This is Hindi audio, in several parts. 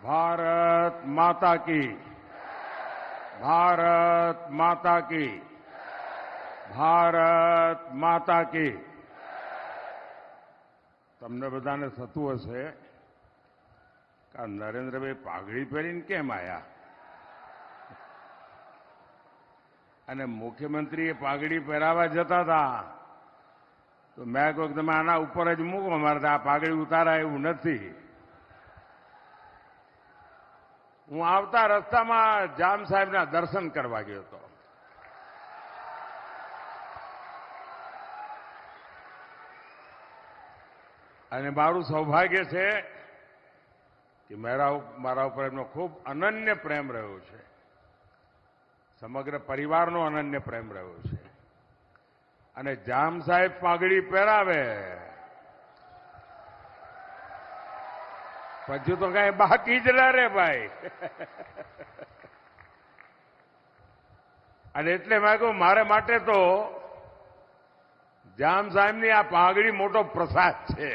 भारत माता की, भारत माता की, ભારત માતા કી. તમને બધાને થતું હશે કે નરેન્દ્રભાઈ પાઘડી પહેરીને કેમ આવ્યા અને મુખ્યમંત્રીએ પાઘડી પહેરાવા જતા હતા તો મેં કહ્યું તમે આના ઉપર જ મૂકો, અમારે આ પાઘડી ઉતારાય એવું નથી. હું આવતા રસ્તામાં જામ સાહેબના દર્શન કરવા ગયો હતો. અને મારું સૌભાગ્ય છે કે મારા ઉપર એમનો ખૂબ અનન્ય પ્રેમ રહ્યો છે. સમગ્ર પરિવારનો અનન્ય પ્રેમ રહ્યો છે. અને જામ સાહેબ પાઘડી પહેરાવે પછી તો કઈ બાકી જ ના રે ભાઈ. અને એટલે મેં કહું મારે માટે તો જામ સાહેબની આ પાઘડી મોટો પ્રસાદ છે.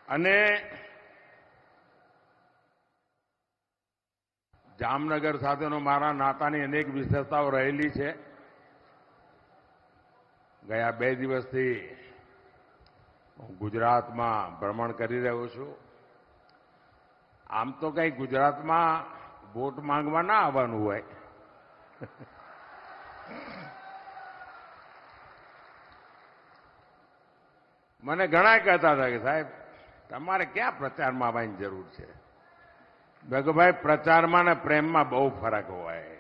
અને જામનગર સાથેનો મારા નાતાની અનેક વિશેષતાઓ રહેલી છે. ગયા 2 દિવસથી હું ગુજરાતમાં ભ્રમણ કરી રહ્યો છું. આમ તો કઈ ગુજરાતમાં વોટ માંગવા ના આવવાનું હોય. મને ઘણા કહેતા હતા કે સાહેબ તમારે ક્યાં પ્રચારમાં આવવાની જરૂર છે. મેં કહ્યું ભાઈ પ્રચારમાં ને પ્રેમમાં બહુ ફરક હોય.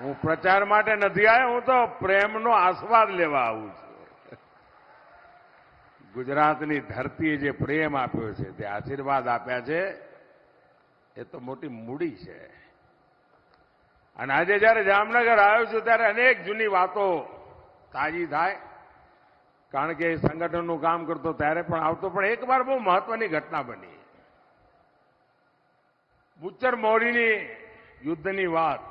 હું પ્રચાર માટે નથી આવ્યો, હું તો પ્રેમનો આસ્વાદ લેવા આવું છું. ગુજરાતની ધરતીએ જે પ્રેમ આપ્યો છે, તે આશીર્વાદ આપ્યા છે, એ તો મોટી મૂડી છે. અને આજે જયારે જામનગર આવ્યો છું ત્યારે અનેક જૂની વાતો તાજી થાય. કારણ કે સંગઠનનું કામ કરતો ત્યારે પણ આવતો. પણ એક વાર બહુ મહત્વની ઘટના બની. બુચ્ચર મોરીની યુદ્ધની વાત.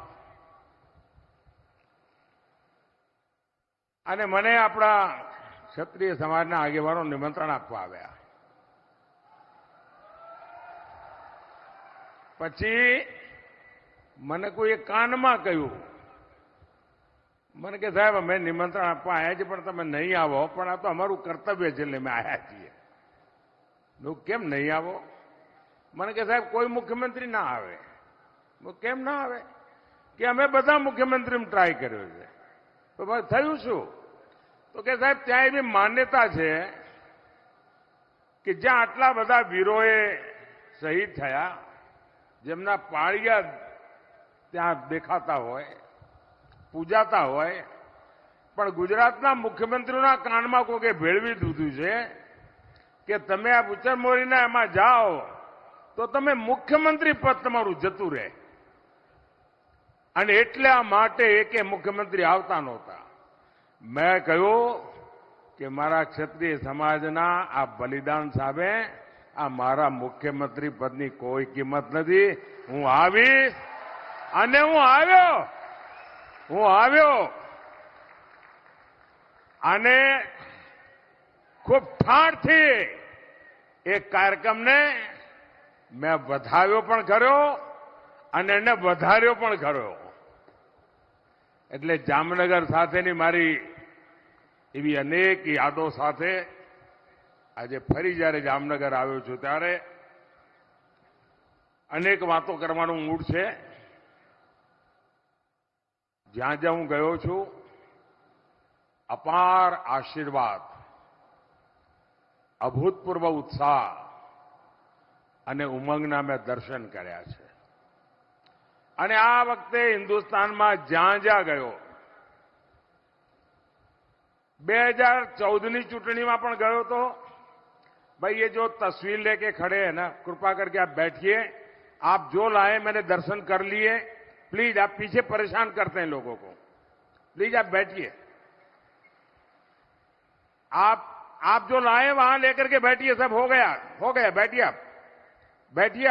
અને મને આપણા ક્ષત્રિય સમાજના આગેવાનો નિમંત્રણ આપવા આવ્યા. પછી મને કોઈએ કાનમાં કહ્યું, મને કે સાહેબ અમે નિમંત્રણ આપવા આવ્યા છીએ પણ તમે નહીં આવો. પણ આ તો અમારું કર્તવ્ય છે એટલે અમે આવ્યા છીએ. કેમ નહીં આવો? મને કે સાહેબ કોઈ મુખ્યમંત્રી ના આવે. કેમ ના આવે? કે અમે બધા મુખ્યમંત્રીને ટ્રાય કર્યો છે. તો ભાઈ થયું શું? તો કે સાહેબ ત્યાં એવી માન્યતા છે કે જ્યાં આટલા બધા વીરોએ શહીદ થયા, જેમના પાળિયા ત્યાં દેખાતા હોય, પૂજાતા હોય, પણ ગુજરાતના મુખ્યમંત્રીઓના કાનમાં કોકે ભેળવી દીધું છે કે તમે આ બુચ્ચર મોરીના એમાં જાઓ તો તમે મુખ્યમંત્રી પદ તમારું જતું રહે. અને એટલા માટે એકે મુખ્યમંત્રી આવતા નહોતા. મેં કહ્યું કે મારા ક્ષત્રિય સમાજના આ બલિદાન સામે આ મારા મુખ્યમંત્રી પદની કોઈ કિંમત નથી. હું આવીશ અને હું આવ્યો. અને ખૂબ ઠાઠથી એક કાર્યક્રમને મેં વધાવ્યો પણ કર્યો અને એને વધાર્યો પણ કર્યો. એટલે જામનગર સાથેની મારી એવી અનેક યાદો સાથે આજે ફરી જ્યારે જામનગર આવ્યો છું ત્યારે અનેક વાતો કરવાનું મૂડ છે. જ્યાં જ્યાં હું ગયો છું અપાર આશીર્વાદ, અભૂતપૂર્વ ઉત્સાહ અને ઉમંગના મેં દર્શન કર્યા છે. અને આ વખતે હિન્દુસ્તાનમાં જ્યાં જ્યાં ગયો, 2014ની ચૂંટણીમાં પણ ગયો તો भाई ये जो तस्वीर लेके खड़े हैं ना, कृपा करके आप बैठिए. आप जो लाए मैंने दर्शन कर लिए. प्लीज आप पीछे परेशान करते हैं लोगों को. प्लीज आप बैठिए. आप जो लाए वहां लेकर के बैठिए. सब हो गया. बैठिए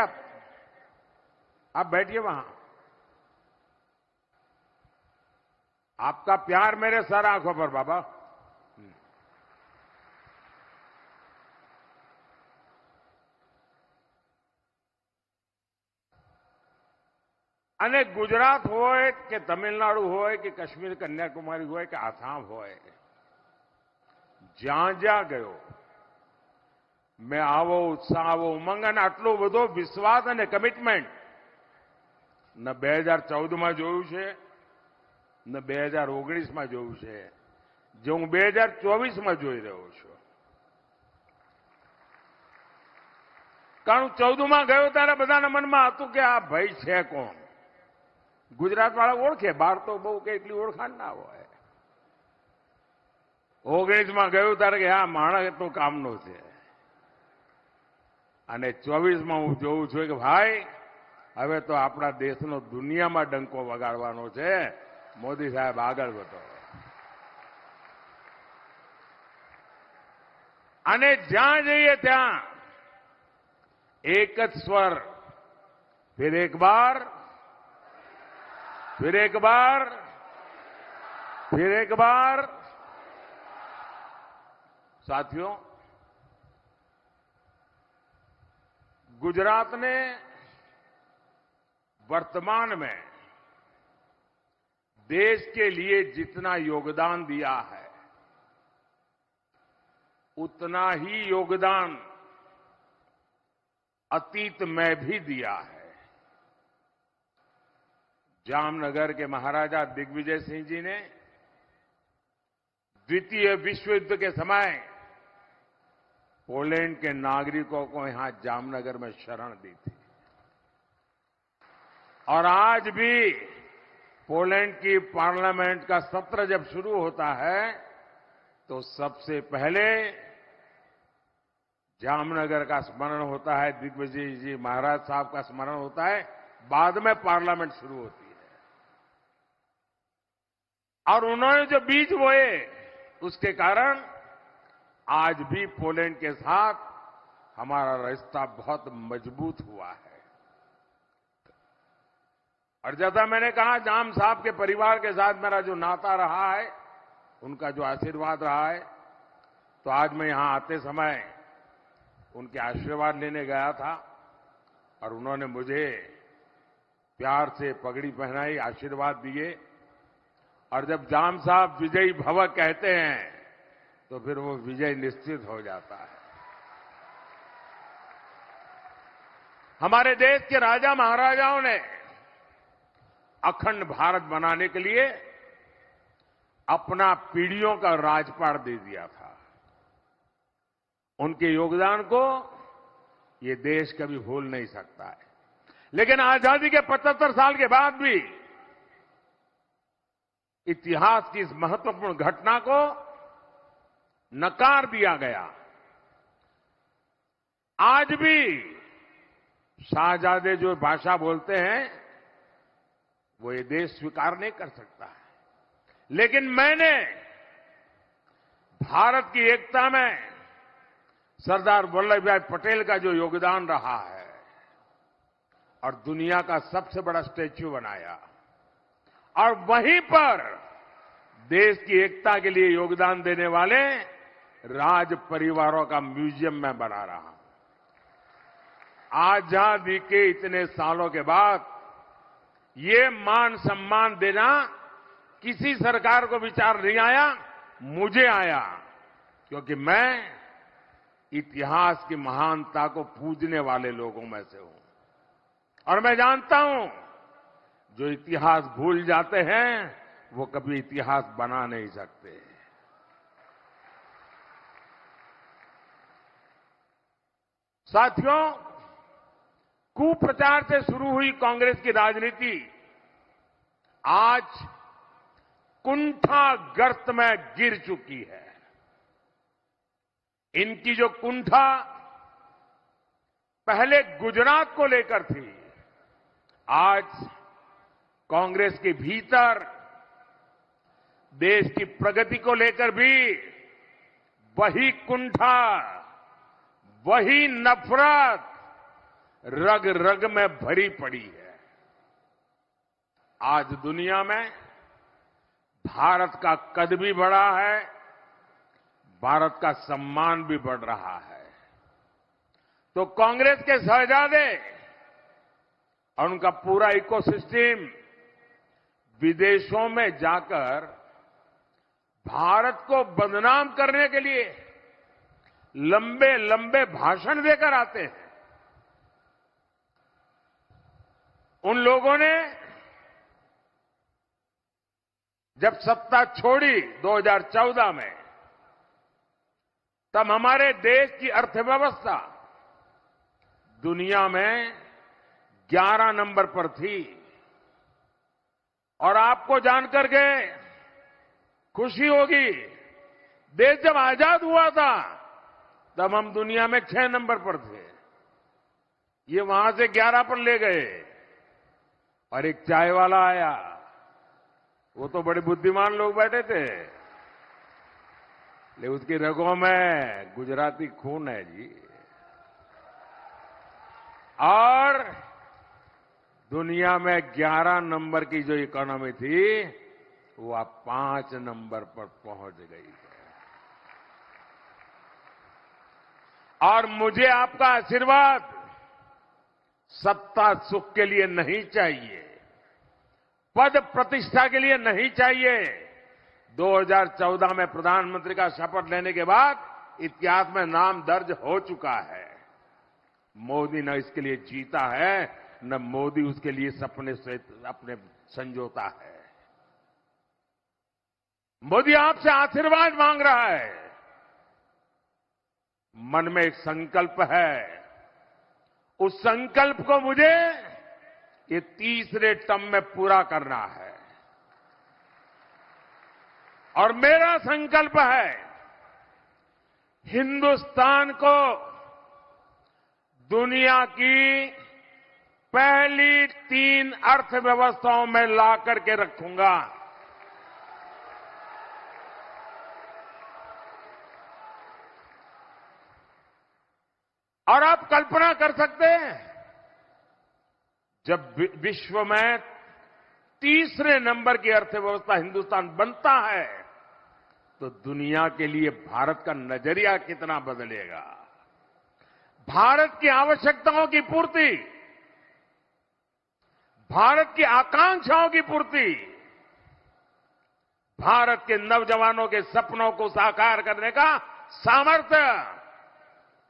आप बैठिए वहां. आपका प्यार मेरे सर आंखों पर बाबा. અને ગુજરાત હોય કે તમિલનાડુ હોય કે કાશ્મીર કન્યાકુમારી હોય કે આસામ હોય, જ્યાં જ્યાં ગયો મેં આવો ઉત્સાહ, આવો ઉમંગ અને આટલો બધો વિશ્વાસ અને કમિટમેન્ટ ન 2014માં જોયું છે, ન 2019માં જોયું છે, જે હું 2024માં જોઈ રહ્યો છું. કારણ 14માં ગયો ત્યારે બધાના મનમાં હતું કે આ ભાઈ છે કોણ. ગુજરાત વાળા ઓળખે, બહાર તો બહુ કે એટલી ઓળખાણ ના હોય. 19માં ગયું ત્યારે કે આ માણસ તો કામનો છે. અને 24માં હું જોઉં છું કે ભાઈ હવે તો આપણા દેશનો દુનિયામાં ડંકો વગાડવાનો છે. મોદી સાહેબ આગળ વધો. અને જ્યાં જઈએ ત્યાં એક જ સ્વર, फिर एक बार, फिर एक बार, फिर एक बार. साथियों, गुजरात ने वर्तमान में देश के लिए जितना योगदान दिया है, उतना ही योगदान अतीत में भी दिया है. जामनगर के महाराजा दिग्विजय सिंह जी ने द्वितीय विश्व युद्ध के समय पोलैंड के नागरिकों को यहां जामनगर में शरण दी थी. और आज भी पोलैंड की पार्लियामेंट का सत्र जब शुरू होता है तो सबसे पहले जामनगर का स्मरण होता है, दिग्विजय जी महाराज साहब का स्मरण होता है, बाद में पार्लियामेंट शुरू होती है. और उन्होंने जो बीज बोए उसके कारण आज भी पोलैंड के साथ हमारा रिश्ता बहुत मजबूत हुआ है. और जैसा मैंने कहा, जाम साहब के परिवार के साथ मेरा जो नाता रहा है, उनका जो आशीर्वाद रहा है, तो आज मैं यहां आते समय उनके आशीर्वाद लेने गया था और उन्होंने मुझे प्यार से पगड़ी पहनाई, आशीर्वाद दिए. और जब जाम साहब विजयी भव कहते हैं तो फिर वो विजय निश्चित हो जाता है. हमारे देश के राजा महाराजाओं ने अखंड भारत बनाने के लिए अपना पीढ़ियों का राजपाट दे दिया था. उनके योगदान को ये देश कभी भूल नहीं सकता है. लेकिन आजादी के 75 साल के बाद भी इतिहास की इस महत्वपूर्ण घटना को नकार दिया गया. आज भी शाहजादे जो भाषा बोलते हैं वो ये देश स्वीकार नहीं कर सकता है. लेकिन मैंने भारत की एकता में सरदार वल्लभ भाई पटेल का जो योगदान रहा है और दुनिया का सबसे बड़ा स्टैच्यू बनाया और वहीं पर देश की एकता के लिए योगदान देने वाले राज परिवारों का म्यूजियम में बना रहा हूं. आजादी के इतने सालों के बाद ये मान सम्मान देना किसी सरकार को विचार नहीं आया, मुझे आया, क्योंकि मैं इतिहास की महानता को पूजने वाले लोगों में से हूं. और मैं जानता हूं जो इतिहास भूल जाते हैं वो कभी इतिहास बना नहीं सकते. साथियों, कुप्रचार से शुरू हुई कांग्रेस की राजनीति आज कुंठा गर्त में गिर चुकी है. इनकी जो कुंठा पहले गुजरात को लेकर थी, आज कांग्रेस के भीतर देश की प्रगति को लेकर भी वही कुंठा, वही नफरत रग रग में भरी पड़ी है. आज दुनिया में भारत का कद भी बढ़ा है, भारत का सम्मान भी बढ़ रहा है. तो कांग्रेस के शहजादे और उनका पूरा इकोसिस्टम विदेशों में जाकर भारत को बदनाम करने के लिए लंबे लंबे भाषण देकर आते हैं। उन लोगों ने जब सत्ता छोड़ी 2014 में, तब हमारे देश की अर्थव्यवस्था दुनिया में 11 नंबर पर थी। और आपको जानकर के खुशी होगी, देश जब आजाद हुआ था तब हम दुनिया में 6 नंबर पर थे। ये वहां से 11 पर ले गए। और एक चाय वाला आया, वो तो बड़े बुद्धिमान लोग बैठे थे, लेकिन उसकी रगों में गुजराती खून है जी। और दुनिया में 11 नंबर की जो इकोनॉमी थी, वो अब 5 नंबर पर पहुंच गई है। और मुझे आपका आशीर्वाद सत्ता सुख के लिए नहीं चाहिए, पद प्रतिष्ठा के लिए नहीं चाहिए। 2014 में प्रधानमंत्री का शपथ लेने के बाद इतिहास में नाम दर्ज हो चुका है। मोदी न इसके लिए जीता है, न मोदी उसके लिए सपने से अपने संजोता है। मोदी आपसे आशीर्वाद मांग रहा है। मन में एक संकल्प है, उस संकल्प को मुझे ये तीसरे टर्म में पूरा करना है। और मेरा संकल्प है, हिंदुस्तान को दुनिया की पहली 3 अर्थव्यवस्थाओं में ला करके रखूंगा। और आप कल्पना कर सकते हैं, जब विश्व में तीसरे नंबर की अर्थव्यवस्था हिंदुस्तान बनता है, तो दुनिया के लिए भारत का नजरिया कितना बदलेगा। भारत की आवश्यकताओं की पूर्ति, भारत की आकांक्षाओं की पूर्ति, भारत के नौजवानों के सपनों को साकार करने का सामर्थ्य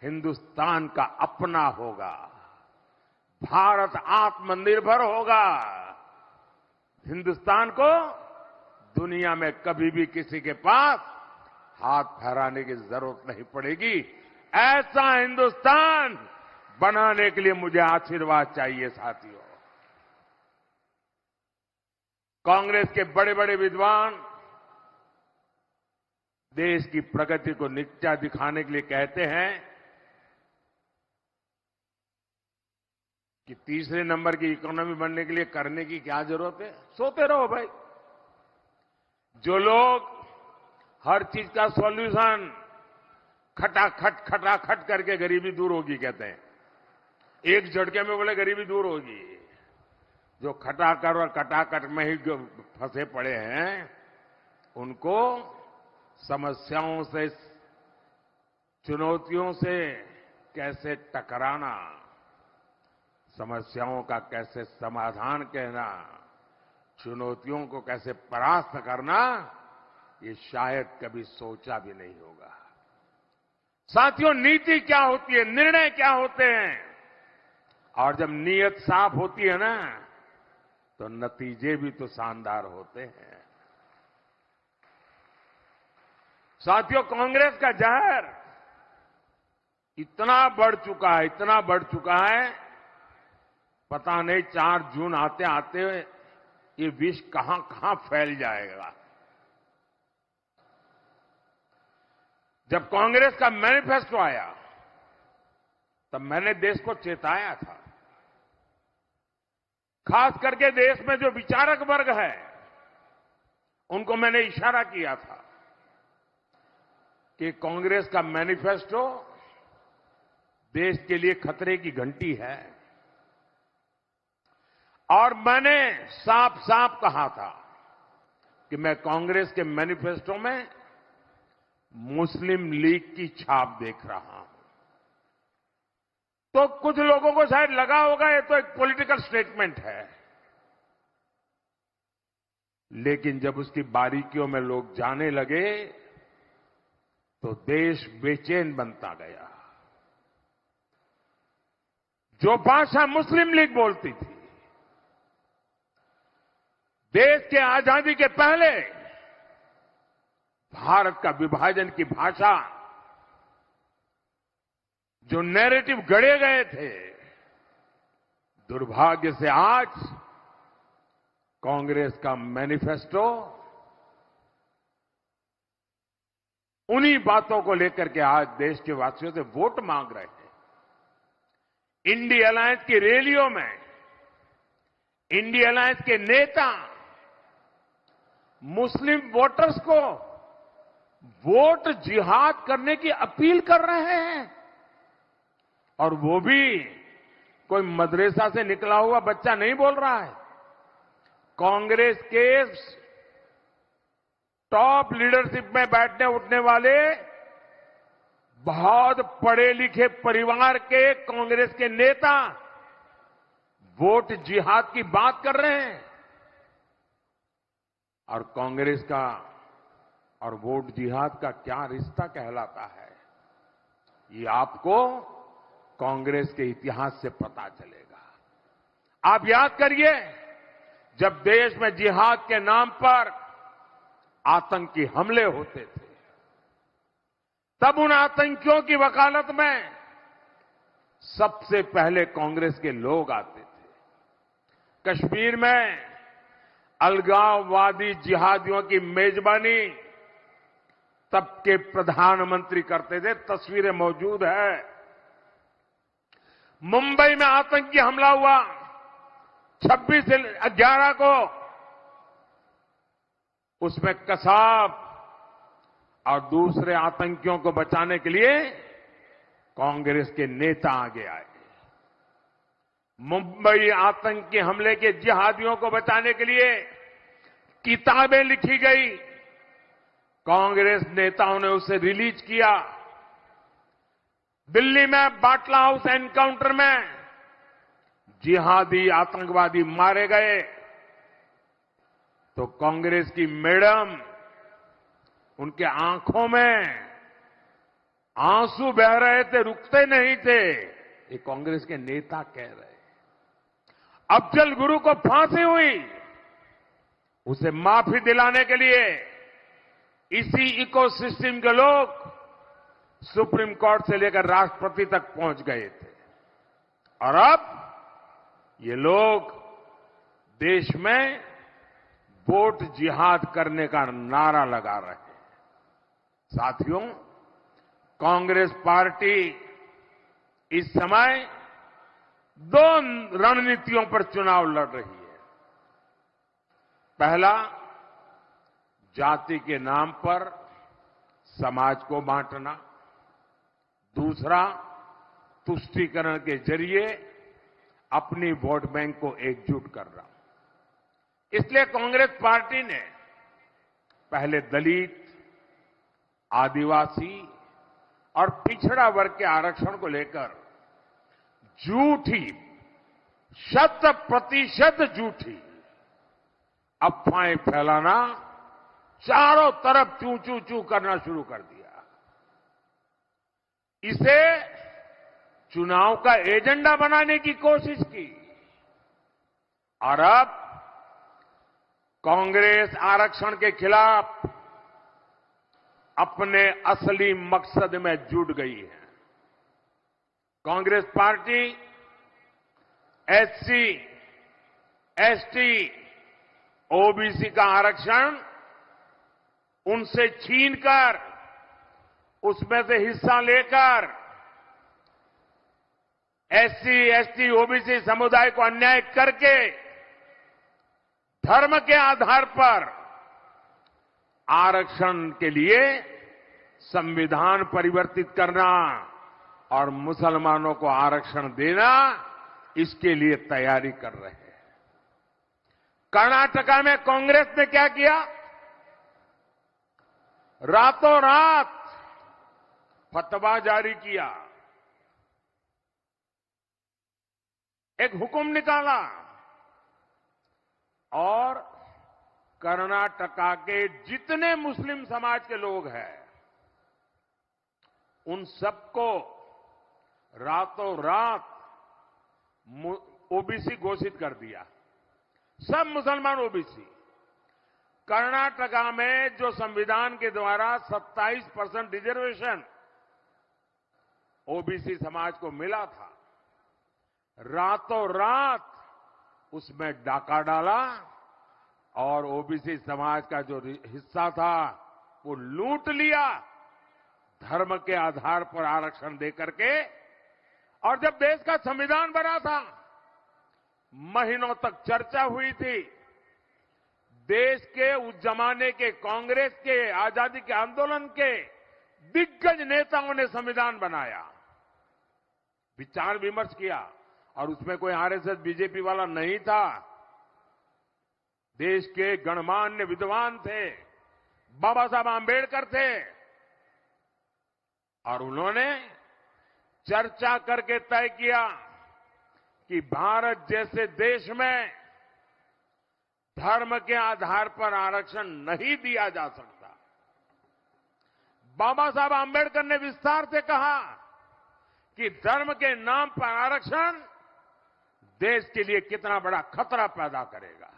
हिंदुस्तान का अपना होगा। भारत आत्मनिर्भर होगा। हिंदुस्तान को दुनिया में कभी भी किसी के पास हाथ फैलाने की जरूरत नहीं पड़ेगी। ऐसा हिंदुस्तान बनाने के लिए मुझे आशीर्वाद चाहिए साथियों। कांग्रेस के बड़े बड़े विद्वान देश की प्रगति को नीचा दिखाने के लिए कहते हैं कि तीसरे नंबर की इकोनॉमी बनने के लिए करने की क्या जरूरत है, सोते रहो भाई। जो लोग हर चीज का सॉल्यूशन खटाखट करके गरीबी दूर होगी कहते हैं, एक झटके में बोले गरीबी दूर होगी। जो खटाकर और कटाकट में ही जो फंसे पड़े हैं, उनको समस्याओं से, चुनौतियों से कैसे टकराना, समस्याओं का कैसे समाधान कहना, चुनौतियों को कैसे परास्त करना, ये शायद कभी सोचा भी नहीं होगा। साथियों, नीति क्या होती है, निर्णय क्या होते हैं, और जब नीयत साफ होती है ना, तो नतीजे भी तो शानदार होते हैं। साथियों, कांग्रेस का जहर इतना बढ़ चुका है, इतना बढ़ चुका है, पता नहीं 4 जून आते आते ये विष कहां कहां फैल जाएगा। जब कांग्रेस का मैनिफेस्टो आया, तब मैंने देश को चेताया था। खास करके देश में जो विचारक वर्ग है, उनको मैंने इशारा किया था कि कांग्रेस का मैनिफेस्टो देश के लिए खतरे की घंटी है। और मैंने साफ साफ कहा था कि मैं कांग्रेस के मैनिफेस्टो में मुस्लिम लीग की छाप देख रहा हूं। तो कुछ लोगों को शायद लगा होगा ये तो एक पॉलिटिकल स्टेटमेंट है, लेकिन जब उसकी बारीकियों में लोग जाने लगे तो देश बेचैन बनता गया। जो भाषा मुस्लिम लीग बोलती थी, देश के आजादी के पहले भारत का विभाजन की भाषा, जो नैरेटिव गढ़े गए थे, दुर्भाग्य से आज कांग्रेस का मैनिफेस्टो उन्हीं बातों को लेकर के आज देश के वासियों से वोट मांग रहे हैं। इंडिया अलायंस की रैलियों में इंडिया अलायंस के नेता मुस्लिम वोटर्स को वोट जिहाद करने की अपील कर रहे हैं, और वो भी कोई मदरसा से निकला हुआ बच्चा नहीं बोल रहा है। कांग्रेस के टॉप लीडरशिप में बैठने उठने वाले बहुत पढ़े लिखे परिवार के कांग्रेस के नेता वोट जिहाद की बात कर रहे हैं। और कांग्रेस का और वोट जिहाद का क्या रिश्ता कहलाता है, ये आपको कांग्रेस के इतिहास से पता चलेगा। आप याद करिए, जब देश में जिहाद के नाम पर आतंकी हमले होते थे, तब उन आतंकियों की वकालत में सबसे पहले कांग्रेस के लोग आते थे। कश्मीर में अलगाववादी जिहादियों की मेजबानी तब के प्रधानमंत्री करते थे, तस्वीरें मौजूद है। मुंबई में आतंकी हमला हुआ 26/11 को, उसमें कसाब और दूसरे आतंकियों को बचाने के लिए कांग्रेस के नेता आगे आए। मुंबई आतंकी हमले के जिहादियों को बचाने के लिए किताबें लिखी गई, कांग्रेस नेताओं ने उसे रिलीज किया। दिल्ली में बाटला हाउस एनकाउंटर में जिहादी आतंकवादी मारे गए तो कांग्रेस की मैडम, उनके आंखों में आंसू बह रहे थे, रुकते नहीं थे। ये कांग्रेस के नेता कह रहे। अफजल गुरु को फांसी हुई, उसे माफी दिलाने के लिए इसी इकोसिस्टम के लोग सुप्रीम कोर्ट से लेकर राष्ट्रपति तक पहुंच गए थे। और अब ये लोग देश में वोट जिहाद करने का नारा लगा रहे हैं। साथियों, कांग्रेस पार्टी इस समय 2 रणनीतियों पर चुनाव लड़ रही है। पहला, जाति के नाम पर समाज को बांटना। दूसरा, तुष्टीकरण के जरिए अपनी वोट बैंक को एकजुट करना। इसलिए कांग्रेस पार्टी ने पहले दलित, आदिवासी और पिछड़ा वर्ग के आरक्षण को लेकर झूठी, 100% झूठी अफवाहें फैलाना, चारों तरफ चू चू चू करना शुरू कर दिया। इसे चुनाव का एजेंडा बनाने की कोशिश की। और अब कांग्रेस आरक्षण के खिलाफ अपने असली मकसद में जुट गई है। Congress party SC, ST, OBC का आरक्षण उनसे छीनकर, उसमें से हिस्सा लेकर एससी, एसटी, ओबीसी समुदाय को अन्याय करके धर्म के आधार पर आरक्षण के लिए संविधान परिवर्तित करना और मुसलमानों को आरक्षण देना, इसके लिए तैयारी कर रहे हैं। कर्नाटका में कांग्रेस ने क्या किया? रातों रात फतवा जारी किया। एक हुक्म निकाला और कर्नाटका के जितने मुस्लिम समाज के लोग हैं उन सबको रातों रात ओबीसी घोषित कर दिया। सब मुसलमान ओबीसी। कर्नाटका में जो संविधान के द्वारा 27% रिजर्वेशन ओबीसी समाज को मिला था, रातों रात उसमें डाका डाला और ओबीसी समाज का जो हिस्सा था वो लूट लिया धर्म के आधार पर आरक्षण देकर के। और जब देश का संविधान बना था, महीनों तक चर्चा हुई थी। देश के उस जमाने के कांग्रेस के आजादी के आंदोलन के दिग्गज नेताओं ने संविधान बनाया, विचार विमर्श किया और उसमें कोई आरएसएस बीजेपी वाला नहीं था। देश के गणमान्य विद्वान थे, बाबा साहब आंबेडकर थे और उन्होंने चर्चा करके तय किया कि भारत जैसे देश में धर्म के आधार पर आरक्षण नहीं दिया जा सकता। बाबा साहब आंबेडकर ने विस्तार से कहा कि धर्म के नाम पर आरक्षण देश के लिए कितना बड़ा खतरा पैदा करेगा।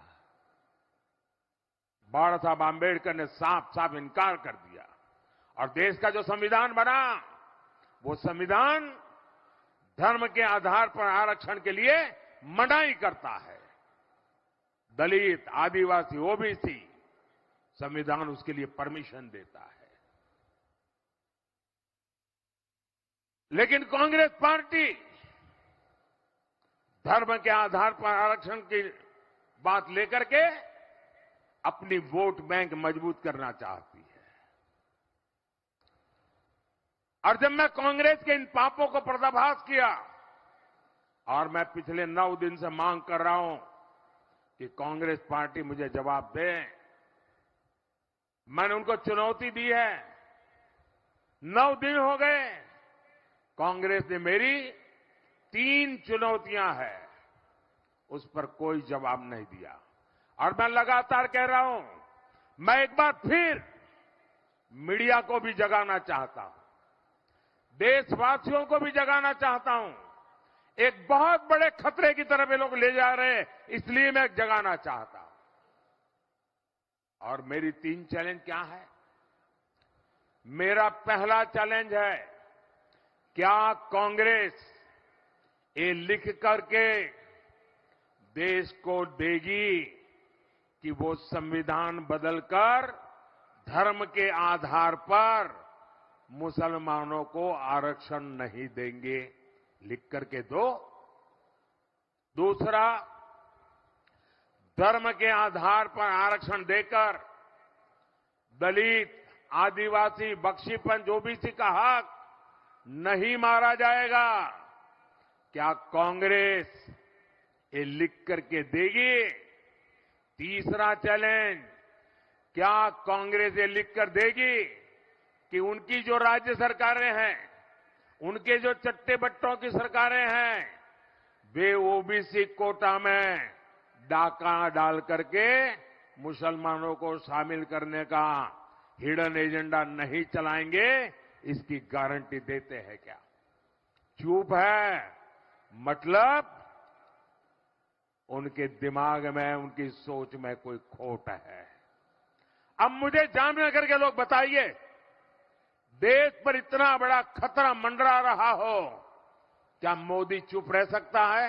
बाबा साहब आंबेडकर ने साफ साफ इनकार कर दिया और देश का जो संविधान बना वो संविधान धर्म के आधार पर आरक्षण के लिए मनाही करता है। दलित, आदिवासी, ओबीसी, संविधान उसके लिए परमिशन देता है। लेकिन कांग्रेस पार्टी धर्म के आधार पर आरक्षण की बात लेकर के अपनी वोट बैंक मजबूत करना चाहती है। और जब मैं कांग्रेस के इन पापों को पर्दाफाश किया और मैं पिछले 9 दिन से मांग कर रहा हूं कि कांग्रेस पार्टी मुझे जवाब दे, मैंने उनको चुनौती दी है। 9 दिन हो गए, कांग्रेस ने मेरी 3 चुनौतियां हैं, उस पर कोई जवाब नहीं दिया। और मैं लगातार कह रहा हूं, मैं एक बार फिर मीडिया को भी जगाना चाहता हूं, देशवासियों को भी जगाना चाहता हूं। एक बहुत बड़े खतरे की तरफ ये लोग ले जा रहे हैं, इसलिए मैं जगाना चाहता हूं। और मेरी 3 चैलेंज क्या है? मेरा पहला चैलेंज है, क्या कांग्रेस ये लिख करके देश को देगी कि वो संविधान बदलकर धर्म के आधार पर मुसलमानों को आरक्षण नहीं देंगे? लिख करके दो। दूसरा, धर्म के आधार पर आरक्षण देकर दलित, आदिवासी, बख्शीपंथ, ओबीसी का हक नहीं मारा जाएगा। क्या कांग्रेस ये लिख करके देगी? तीसरा चैलेंज, क्या कांग्रेस ये लिख कर देगी कि उनकी जो राज्य सरकारें हैं, उनके जो चट्टे बट्टों की सरकारें हैं, वे ओबीसी कोटा में डाका डाल करके मुसलमानों को शामिल करने का हिडन एजेंडा नहीं चलाएंगे? इसकी गारंटी देते हैं क्या? चुप है, मतलब उनके दिमाग में, उनकी सोच में कोई खोट है। अब मुझे जामनगर के लोग बताइए, देश पर इतना बड़ा खतरा मंडरा रहा हो, क्या मोदी चुप रह सकता है?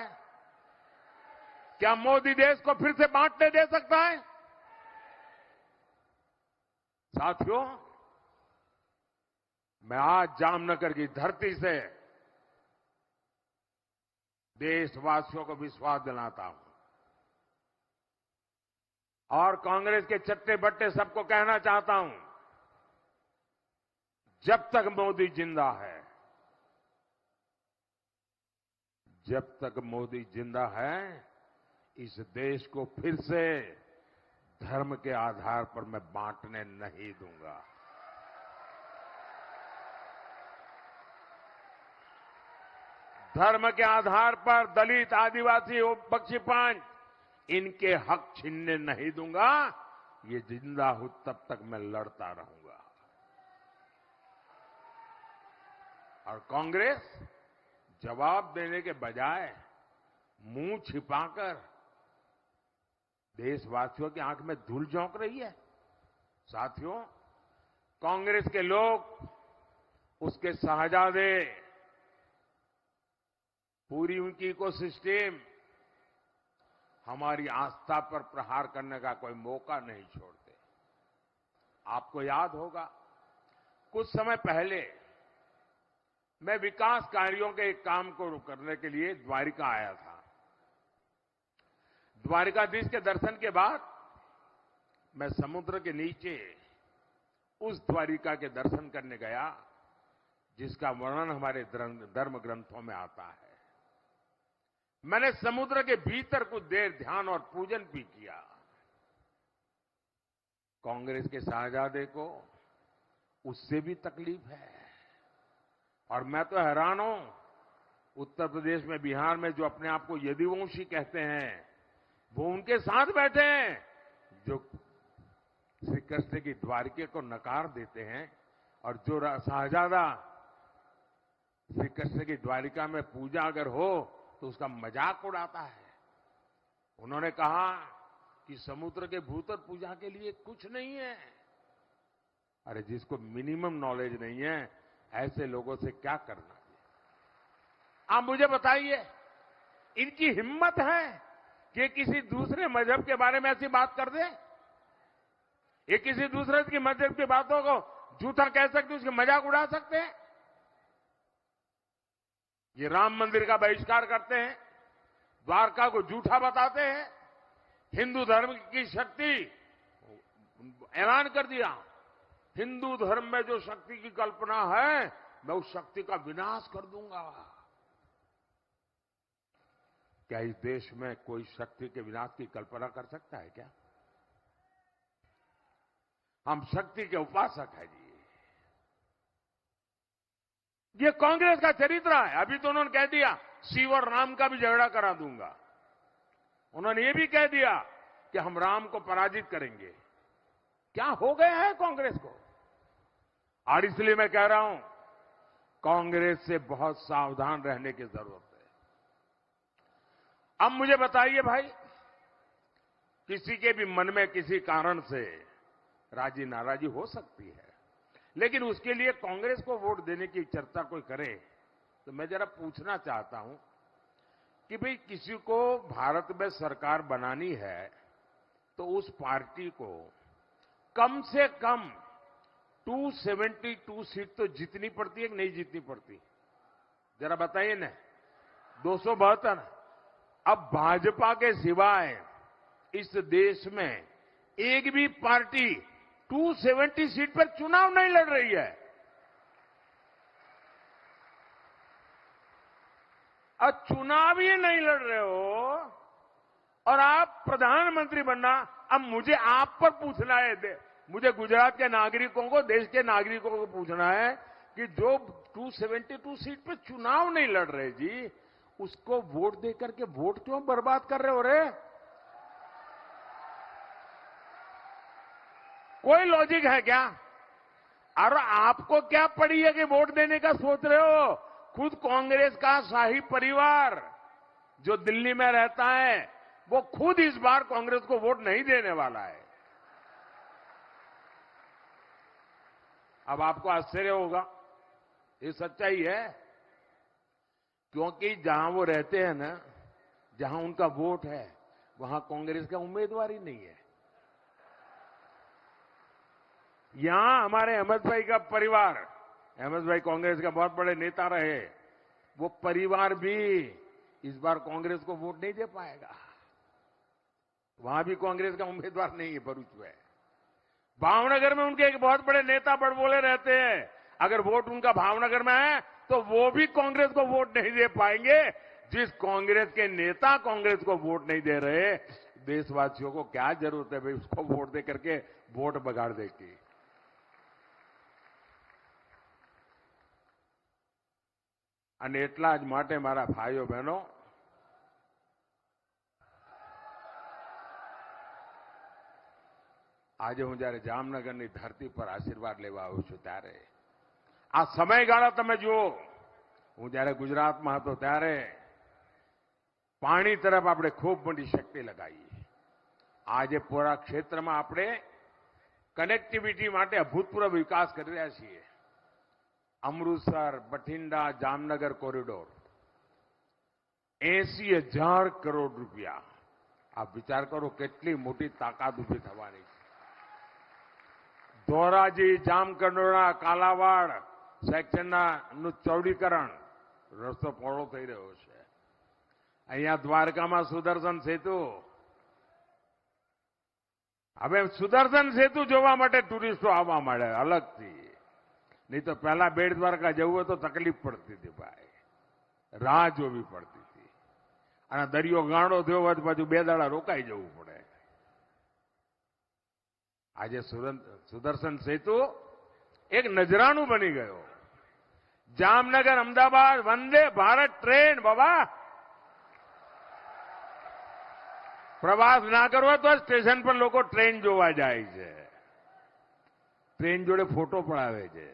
क्या मोदी देश को फिर से बांटने दे सकता है? साथियों, मैं आज जामनगर की धरती से देशवासियों को विश्वास दिलाता हूं और कांग्रेस के चट्टे बट्टे सबको कहना चाहता हूं, जब तक मोदी जिंदा है, जब तक मोदी जिंदा है, इस देश को फिर से धर्म के आधार पर मैं बांटने नहीं दूंगा। धर्म के आधार पर दलित, आदिवासी, बख्शीपांच इनके हक छीनने नहीं दूंगा। ये जिंदा हूं तब तक मैं लड़ता रहूंगा। और कांग्रेस जवाब देने के बजाय मुंह छिपाकर देशवासियों की आंख में धूल झोंक रही है। साथियों, कांग्रेस के लोग, उसके शहजादे, पूरी उनकी इकोसिस्टम हमारी आस्था पर प्रहार करने का कोई मौका नहीं छोड़ते। आपको याद होगा, कुछ समय पहले मैं विकास कार्यों के एक काम को करने के लिए द्वारिका आया था। द्वारिकाधीश के दर्शन के बाद मैं समुद्र के नीचे उस द्वारिका के दर्शन करने गया जिसका वर्णन हमारे धर्म ग्रंथों में आता है। मैंने समुद्र के भीतर कुछ देर ध्यान और पूजन भी किया। कांग्रेस के शहजादे को उससे भी तकलीफ है और मैं तो हैरान हूं। उत्तर प्रदेश में, बिहार में जो अपने आप को यदुवंशी कहते हैं, वो उनके साथ बैठे हैं जो श्री कृष्ण की द्वारिका को नकार देते हैं और जो शहजादा श्री कृष्ण की द्वारिका में पूजा अगर हो तो उसका मजाक उड़ाता है। उन्होंने कहा कि समुद्र के भीतर पूजा के लिए कुछ नहीं है। अरे जिसको मिनिमम नॉलेज नहीं है, ऐसे लोगों से क्या करना है? आप मुझे बताइए, इनकी हिम्मत है कि किसी दूसरे मजहब के बारे में ऐसी बात कर दे? ये किसी दूसरे की मजहब की बातों को झूठा कह सकते, उसके मजाक उड़ा सकते हैं? ये राम मंदिर का बहिष्कार करते हैं, द्वारका को झूठा बताते हैं, हिंदू धर्म की शक्ति ऐलान कर दिया। हिंदू धर्म में जो शक्ति की कल्पना है, मैं उस शक्ति का विनाश कर दूंगा। क्या इस देश में कोई शक्ति के विनाश की कल्पना कर सकता है क्या? हम शक्ति के उपासक हैं जी। ये कांग्रेस का चरित्र है। अभी तो उन्होंने कह दिया शिव और राम का भी झगड़ा करा दूंगा। उन्होंने ये भी कह दिया कि हम राम को पराजित करेंगे। क्या हो गया है कांग्रेस को? और इसलिए मैं कह रहा हूं, कांग्रेस से बहुत सावधान रहने की जरूरत है। अब मुझे बताइए भाई, किसी के भी मन में किसी कारण से राजी नाराजी हो सकती है, लेकिन उसके लिए कांग्रेस को वोट देने की चर्चा कोई करे तो मैं जरा पूछना चाहता हूं कि भाई किसी को भारत में सरकार बनानी है तो उस पार्टी को कम से कम 272 सीट तो जीतनी पड़ती है कि नहीं जीतनी पड़ती? जरा बताइए ना। 272। अब भाजपा के सिवाय इस देश में एक भी पार्टी 270 सीट पर चुनाव नहीं लड़ रही है। और चुनाव ही नहीं लड़ रहे हो और आप प्रधानमंत्री बनना। अब मुझे आप पर पूछना है, मुझे गुजरात के नागरिकों को, देश के नागरिकों को पूछना है कि जो 272 सीट पर चुनाव नहीं लड़ रहे जी, उसको वोट देकर के वोट क्यों बर्बाद कर रहे हो रे? कोई लॉजिक है क्या? और आपको क्या पड़ी है कि वोट देने का सोच रहे हो? खुद कांग्रेस का शाही परिवार जो दिल्ली में रहता है, वो खुद इस बार कांग्रेस को वोट नहीं देने वाला है। अब आपको आश्चर्य होगा, ये सच्चाई है, क्योंकि जहां वो रहते हैं ना, जहां उनका वोट है, वहां कांग्रेस का उम्मीदवार ही नहीं है। यहां हमारे अहमद भाई का परिवार, अहमद भाई कांग्रेस का बहुत बड़े नेता रहे, वो परिवार भी इस बार कांग्रेस को वोट नहीं दे पाएगा। वहां भी कांग्रेस का उम्मीदवार नहीं है, भरूच में। भावनगर में उनके एक बहुत बड़े नेता बड़बोले रहते हैं, अगर वोट उनका भावनगर में है तो वो भी कांग्रेस को वोट नहीं दे पाएंगे। जिस कांग्रेस के नेता कांग्रेस को वोट नहीं दे रहे, देशवासियों को क्या जरूरत है भाई उसको वोट दे करके वोट बगाड़ दे की? અને એટલા જ માટે મારા ભાઈઓ બહેનો, આજે હું જ્યારે જામનગરની ધરતી પર આશીર્વાદ લેવા આવું છું ત્યારે આ સમયગાળા તમે જુઓ. હું જ્યારે ગુજરાતમાં હતો ત્યારે પાણી તરફ આપણે ખૂબ મોટી શક્તિ લગાવી. આજે પૂરા ક્ષેત્રમાં આપણે કનેક્ટિવિટી માટે અભૂતપૂર્વ વિકાસ કરી રહ્યા છીએ. અમૃતસર, બઠિંડા, જામનગર કોરિડોર 80,000 કરોડ રૂપિયા. આપ વિચાર કરો કેટલી મોટી તાકાત ઉભી થવાની છે. ધોરાજી, જામકંડોરણા, કાલાવાડ સેક્શનનું ચૌડીકરણ, રસ્તો પહોળો થઈ રહ્યો છે. અહીંયા દ્વારકામાં સુદર્શન સેતુ. હવે સુદર્શન સેતુ જોવા માટે ટુરિસ્ટો આવવા માંડે અલગથી. નહીં તો પહેલા બેટ દ્વારકા જવું હોય તો તકલીફ પડતી હતી ભાઈ, રાહ જોવી પડતી હતી. અને દરિયો ગાંડો થયો હોય તો પાછું 2 દાડા રોકાઈ જવું પડે. આજે સુદર્શન સેતુ એક નજરાણું બની ગયો. જામનગર, અમદાવાદ વંદે ભારત ટ્રેન. બાબા, પ્રવાસ ના કરવો તો સ્ટેશન પર લોકો ટ્રેન જોવા જાય છે, ટ્રેન જોડે ફોટો પડાવે છે.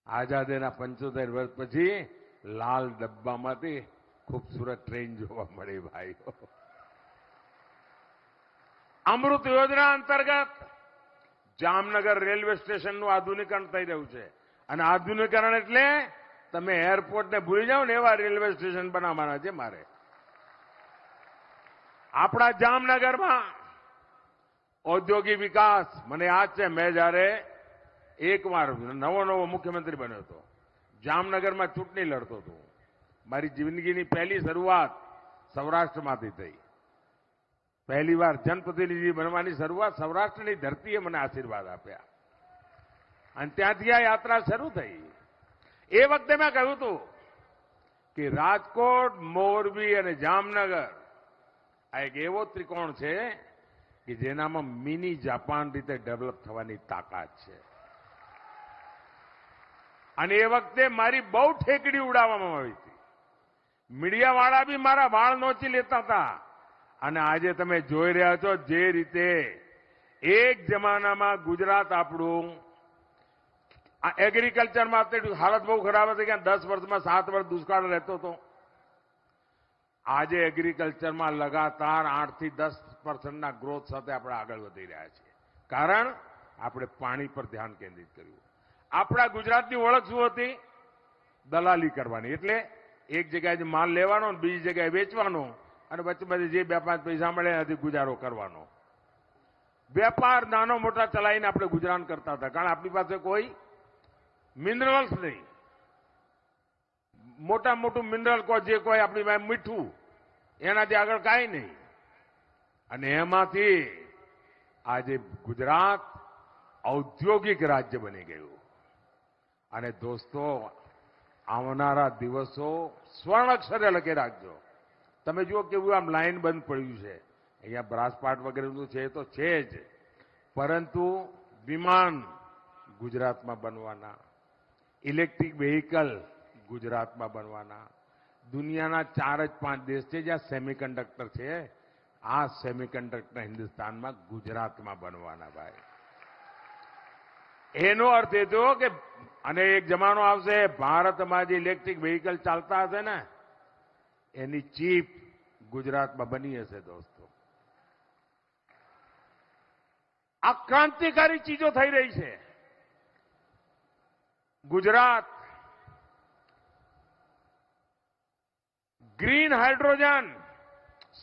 આઝાદીના 75 વર્ષ પછી લાલ ડબ્બામાંથી ખૂબસૂરત ટ્રેન જોવા મળી ભાઈઓ. અમૃત યોજના અંતર્ગત જામનગર રેલવે સ્ટેશનનું આધુનિકરણ થઈ રહ્યું છે. અને આધુનિકરણ એટલે તમે એરપોર્ટને ભૂલી જાઓ ને એવા રેલવે સ્ટેશન બનાવવાના છે મારે. આપણા જામનગરમાં ઔદ્યોગિક વિકાસ, મને યાદ છે મેં જ્યારે એકવાર નવો મુખ્યમંત્રી બન્યો હતો, જામનગરમાં ચૂંટણી લડતો હતો. મારી જિંદગીની પહેલી શરૂઆત સૌરાષ્ટ્રમાંથી થઈ. પહેલી વાર જનપ્રતિનિધિ બનવાની શરૂઆત સૌરાષ્ટ્રની ધરતીએ મને આશીર્વાદ આપ્યા અને ત્યાંથી આ યાત્રા શરૂ થઈ. એ વખતે મેં કહ્યું હતું કે રાજકોટ, મોરબી અને જામનગર આ એક એવો ત્રિકોણ છે કે જેનામાં મિની જાપાન રીતે ડેવલપ થવાની તાકાત છે. અને એ વખતે મારી બહુ ઠેકડી ઉડાવવામાં આવી હતી. મીડિયાવાળા બી મારા વાળ નોચી લેતા હતા. અને આજે તમે જોઈ રહ્યા છો જે રીતે એક જમાનામાં ગુજરાત આપણું આ એગ્રીકલ્ચરમાં હાલત બહુ ખરાબ હતી કે 10 વર્ષમાં 7 વર્ષ દુષ્કાળ રહેતો હતો. આજે એગ્રીકલ્ચરમાં લગાતાર 8 થી 10% ગ્રોથ સાથે આપણે આગળ વધી રહ્યા છીએ. કારણ આપણે પાણી પર ધ્યાન કેન્દ્રિત કર્યું. આપણા ગુજરાતની ઓળખ શું હતી? દલાલી કરવાની. એટલે એક જગ્યાએ માલ લેવાનો, બીજી જગ્યાએ વેચવાનો અને વચ્ચે જે 2-5 પૈસા મળે એનાથી ગુજારો કરવાનો. વેપાર નાનો મોટા ચલાવીને આપણે ગુજરાન કરતા હતા. કારણ આપણી પાસે કોઈ મિનરલ્સ નહીં. મોટું મિનરલ જે કોઈ આપણી પાસે મીઠું, એનાથી આગળ કાંઈ નહીં. અને એમાંથી આજે ગુજરાત ઔદ્યોગિક રાજ્ય બની ગયું. અને દોસ્તો, આવનારા દિવસો સ્વર્ણ અક્ષરે લખી રાખજો. તમે જુઓ કેવું આમ લાઈન બંધ પડ્યું છે. અહીંયા બ્રાસપાટ વગેરેનું છે તો છે જ, પરંતુ વિમાન ગુજરાતમાં બનવાના, ઇલેક્ટ્રિક વ્હીકલ ગુજરાતમાં બનવાના. દુનિયાના 4 જ 5 દેશ છે જ્યાં સેમિકન્ડક્ટર છે. આ સેમિકન્ડક્ટર હિન્દુસ્તાનમાં, ગુજરાતમાં બનવાના ભાઈ. એનો અર્થ એ થયો કે અને એક જમાનો આવશે ભારતમાં જે ઇલેક્ટ્રિક વ્હીકલ ચાલતા હશે ને એની ચીપ ગુજરાતમાં બની હશે. દોસ્તો, આ ક્રાંતિકારી ચીજો થઈ રહી છે. ગુજરાત ગ્રીન હાઇડ્રોજન,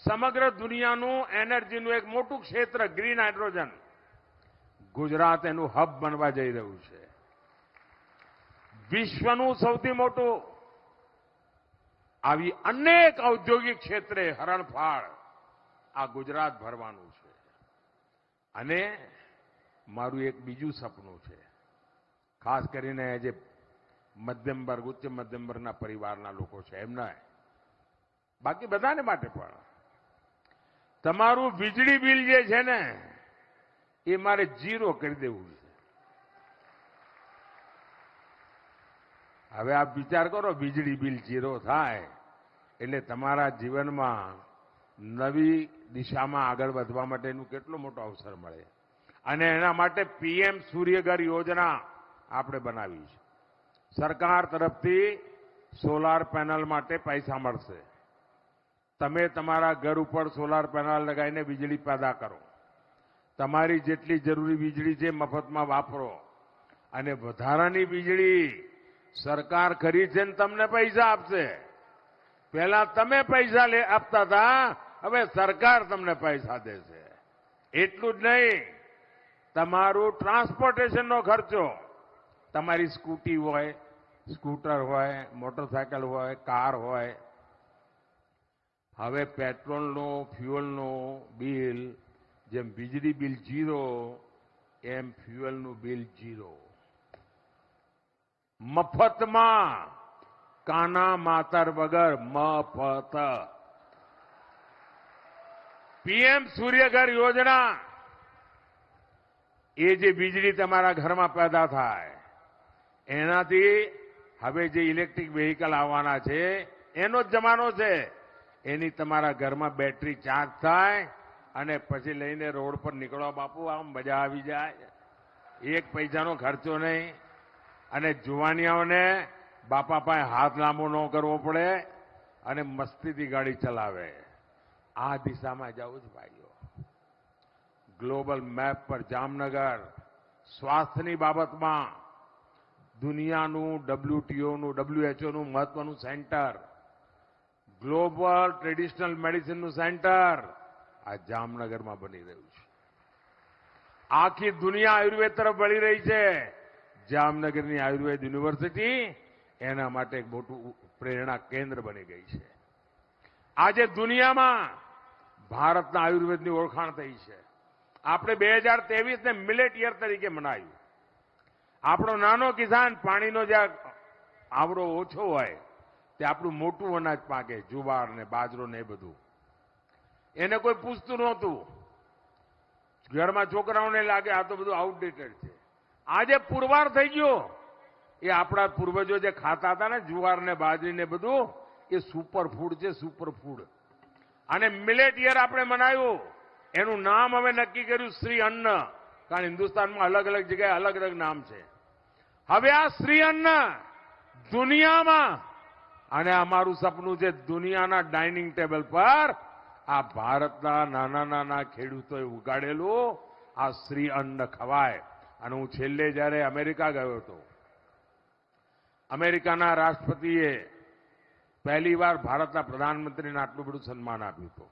સમગ્ર દુનિયાનું એનર્જીનું એક મોટું ક્ષેત્ર ગ્રીન હાઇડ્રોજન, ગુજરાત એનું હબ બનવા જઈ રહ્યું છે. વિશ્વનું સૌથી મોટું આવી અનેક ઔદ્યોગિક ક્ષેત્રે હરણફાળ આ ગુજરાત ભરવાનું છે. અને મારું એક બીજું સપનું છે, ખાસ કરીને જે મધ્યમ વર્ગ, ઉચ્ચ મધ્યમ વર્ગના પરિવારના લોકો છે એમના, બાકી બધાને માટે પણ, તમારું વીજળી બિલ જે છે ને એ મારે 0 કરી દેવું છે. હવે આપ વિચાર કરો, વીજળી બિલ 0 થાય એટલે તમારા જીવનમાં નવી દિશામાં આગળ વધવા માટેનું કેટલો મોટો અવસર મળે. અને એના માટે પીએમ સૂર્યઘર યોજના આપણે બનાવી છે. સરકાર તરફથી સોલાર પેનલ માટે પૈસા મળશે. તમે તમારા ઘર ઉપર સોલાર પેનલ લગાવીને વીજળી પેદા કરો. તમારી જેટલી જરૂરી વીજળી છે મફતમાં વાપરો. અને વધારાની વીજળી સરકાર ખરીદશે ને તમને પૈસા આપશે. પહેલા તમે પૈસા આપતા હતા, હવે સરકાર તમને પૈસા દેશે. એટલું જ નહીં, તમારું ટ્રાન્સપોર્ટેશનનો ખર્ચો, તમારી સ્કૂટી હોય, સ્કૂટર હોય, મોટરસાયકલ હોય, કાર હોય, હવે પેટ્રોલનું, ફ્યુઅલનું બિલ જેમ વીજળી બિલ 0 એમ ફ્યુઅલનું બિલ 0. મફતમાં, કાના માતર વગર મફત. પીએમ સૂર્યઘર યોજના, એ જે વીજળી તમારા ઘરમાં પેદા થાય એનાથી હવે જે ઇલેક્ટ્રિક વ્હીકલ આવવાના છે એનો જ જમાનો છે. એની તમારા ઘરમાં બેટરી ચાર્જ થાય અને પછી લઈને રોડ પર નીકળો બાપુ, આમ મજા આવી જાય. 1 પૈસાનો ખર્ચો નહીં. અને જુવાનિયાઓને બાપા પાસે હાથ લાંબો ન કરવો પડે અને મસ્તીથી ગાડી ચલાવે. આ દિશામાં જાઉં છું ભાઈઓ. ગ્લોબલ મેપ પર જામનગર સ્વાસ્થ્યની બાબતમાં દુનિયાનું WTOનું, WHOનું મહત્વનું સેન્ટર, ગ્લોબલ ટ્રેડિશનલ મેડિસિનનું સેન્ટર આ જામનગરમાં બની રહ્યું છે. આખી દુનિયા આયુર્વેદ તરફ વળી રહી છે. જામનગરની આયુર્વેદ યુનિવર્સિટી એના માટે એક મોટું પ્રેરણા કેન્દ્ર બની ગઈ છે. આજે દુનિયામાં ભારતના આયુર્વેદની ઓળખાણ થઈ છે. આપણે 2023ને મિલેટ યર તરીકે મનાવ્યું. આપણો નાનો કિસાન પાણીનો જ્યાં આવરો ઓછો હોય તે આપણું મોટું અનાજ પાકે, જુવાર ને બાજરો ને એ બધું. એને કોઈ પૂછતું નહોતું. ઘરમાં છોકરાઓને લાગે આ તો બધું આઉટડેટેડ છે. આજે પુરવાર થઈ ગયો. એ આપણા પૂર્વજો જે ખાતા હતા ને જુવાર ને બાજરી ને બધું, એ સુપર ફૂડ છે, સુપર ફૂડ. અને મિલેટ યર આપણે મનાવ્યું. એનું નામ હવે નક્કી કર્યું શ્રી અન્ન. કારણ હિન્દુસ્તાનમાં અલગ અલગ જગ્યાએ અલગ અલગ નામ છે. હવે આ શ્રી અન્ન દુનિયામાં, અને અમારું સપનું છે દુનિયાના ડાઇનિંગ ટેબલ પર આ ભારતના નાના નાના ખેડૂતોએ ઉગાડેલું આ શ્રી અન્ન ખવાય. અને હું છેલ્લે જ્યારે અમેરિકા ગયો હતો, અમેરિકાના રાષ્ટ્રપતિએ પહેલીવાર ભારતના પ્રધાનમંત્રીને આટલું બધું સન્માન આપ્યું હતું.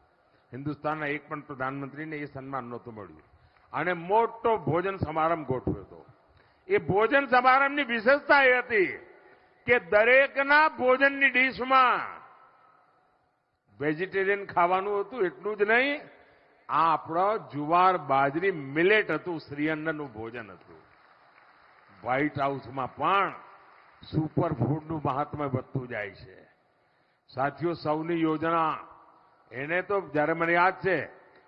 હિન્દુસ્તાનના એક પણ પ્રધાનમંત્રીને એ સન્માન નહોતું મળ્યું. અને મોટો ભોજન સમારંભ ગોઠવ્યો હતો. એ ભોજન સમારંભની વિશેષતા એ હતી કે દરેકના ભોજનની ડીશમાં વેજીટેરિયન ખાવાનું હતું. એટલું જ નહીં, આ આપણો જુવાર બાજરી મિલેટ હતું, શ્રી અન્નનું ભોજન હતું. વ્હાઇટ હાઉસમાં પણ સુપર ફૂડનું મહાત્મ્ય વધતું જાય છે. સાથીઓ, સૌની યોજના, એને તો જ્યારે મને યાદ છે,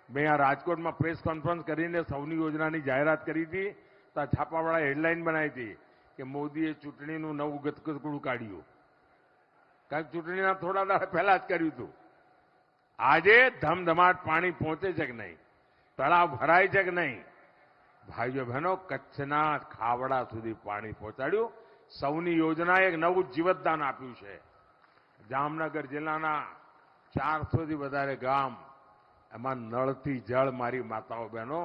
મેં આ રાજકોટમાં પ્રેસ કોન્ફરન્સ કરીને સૌની યોજનાની જાહેરાત કરી હતી, તો છાપાવાળાએ હેડલાઇન બનાવી હતી કે મોદીએ ચૂંટણીનું નવું ગતકડું કાઢ્યું. કારણ કે ચૂંટણીના થોડા દાડા પહેલા જ કર્યું હતું. આજે ધમધમાટ પાણી પહોંચે છે કે નહીં? તળાવ ભરાય છે કે નહીં? ભાઈઓ બહેનો, કચ્છના ખાવડા સુધી પાણી પહોંચાડ્યું. સૌની યોજનાએ એક નવું જીવતદાન આપ્યું છે. જામનગર જિલ્લાના 400થી વધારે ગામ, એમાં નળથી જળ મારી માતાઓ બહેનો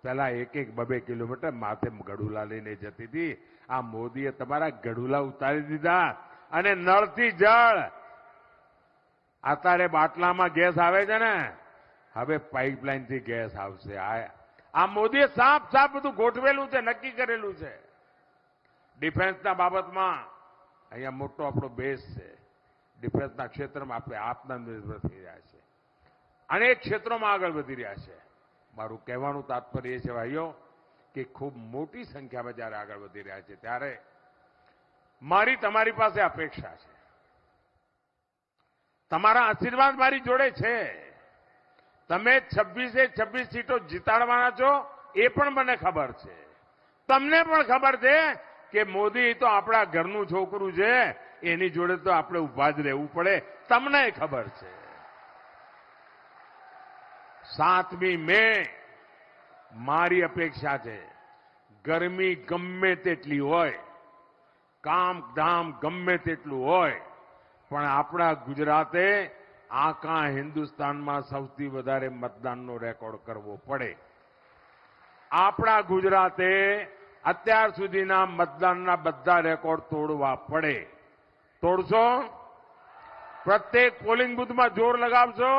પહેલા 1-2 કિલોમીટર માથે ગઢુલા લઈને જતી હતી. આ મોદીએ તમારા ગઢુલા ઉતારી દીધા અને નળથી જળ. અત્યારે બાટલામાં ગેસ આવે છે ને, હવે પાઇપલાઇનથી ગેસ આવશે. આ મોદીએ સાફ બધું ગોઠવેલું છે, નક્કી કરેલું છે. ડિફેન્સના બાબતમાં અહીંયા મોટો આપણો બેઝ છે. ડિફેન્સના ક્ષેત્રમાં આપણે આત્મનિર્ભર થઈ રહ્યા છે. અનેક ક્ષેત્રોમાં આગળ વધી રહ્યા છે. મારું કહેવાનું તાત્પર્ય એ છે ભાઈઓ કે ખૂબ મોટી સંખ્યામાં જ્યારે આગળ વધી રહ્યા છે, ત્યારે મારી તમારી પાસે અપેક્ષા છે. તમારા આશીર્વાદ મારી જોડે છે. તમે 26 સીટો જીતાડવાના છો એ પણ મને ખબર છે. તમને પણ ખબર છે કે મોદી તો આપણા ઘરનું છોકરું છે, એની જોડે તો આપણે ઉભા જ રહેવું પડે. તમને ખબર છે 7મી મે મારી અપેક્ષા છે, ગરમી ગમે તેટલી હોય, કામ ધામ ગમે તેટલું હોય, પણ આપણા ગુજરાતે આખા હિન્દુસ્તાનમાં સૌથી વધારે મતદાનનો રેકોર્ડ કરવો પડે. આપણા ગુજરાતે અત્યાર સુધીના મતદાનના બધા રેકોર્ડ તોડવા પડે. તોડશો? પ્રત્યેક પોલિંગ બૂથમાં જોર લગાવશો?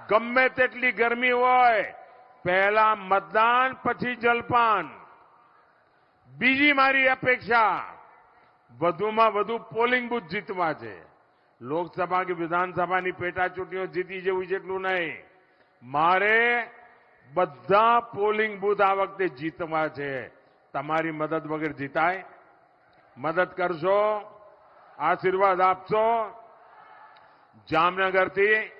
ગમે તેટલી ગરમી હોય, પહેલા મતદાન પછી જલપાન. બીજી મારી અપેક્ષા વધુમાં વધુ પોલિંગ બૂથ જીતવા છે. લોકસભા કે વિધાનસભાની પેટા ચૂંટણીઓ જીતી જેવું જેટલું નહીં, મારે બધા પોલિંગ બૂથ આ વખતે જીતવા છે. તમારી મદદ વગર જીતાય? મદદ કરશો? આશીર્વાદ આપશો? જામનગરથી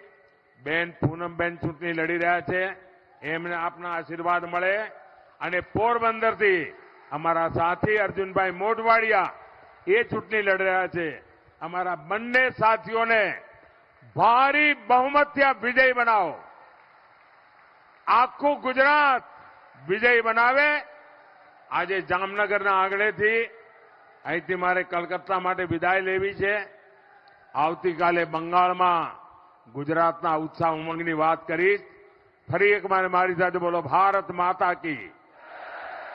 બેન પૂનમબેન ચૂંટણી લડી રહ્યા છે, એમને આપના આશીર્વાદ મળે. અને પોરબંદરથી અમારા સાથી અર્જુનભાઈ મોઢવાડિયા એ ચૂંટણી લડી રહ્યા છે. અમારા બંને સાથીઓને ભારી બહુમતથી વિજય બનાવો. આખું ગુજરાત વિજય બનાવે. આજે જામનગરના આંગણેથી અહીંથી મારે કલકત્તા માટે વિદાય લેવી છે. આવતીકાલે બંગાળમાં ગુજરાતના ઉત્સાહ ઉમંગની વાત કરીશ. ફરી એક વાર મારી સાથે બોલો, ભારત માતા કી.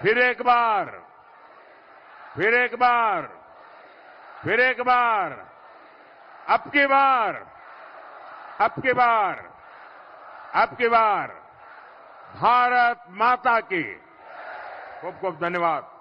फिर एक बार, फिर एक बार, फिर एक बार, अब की बार, अब की बार, अब की बार, भारत माता की. खूब खूब धन्यवाद.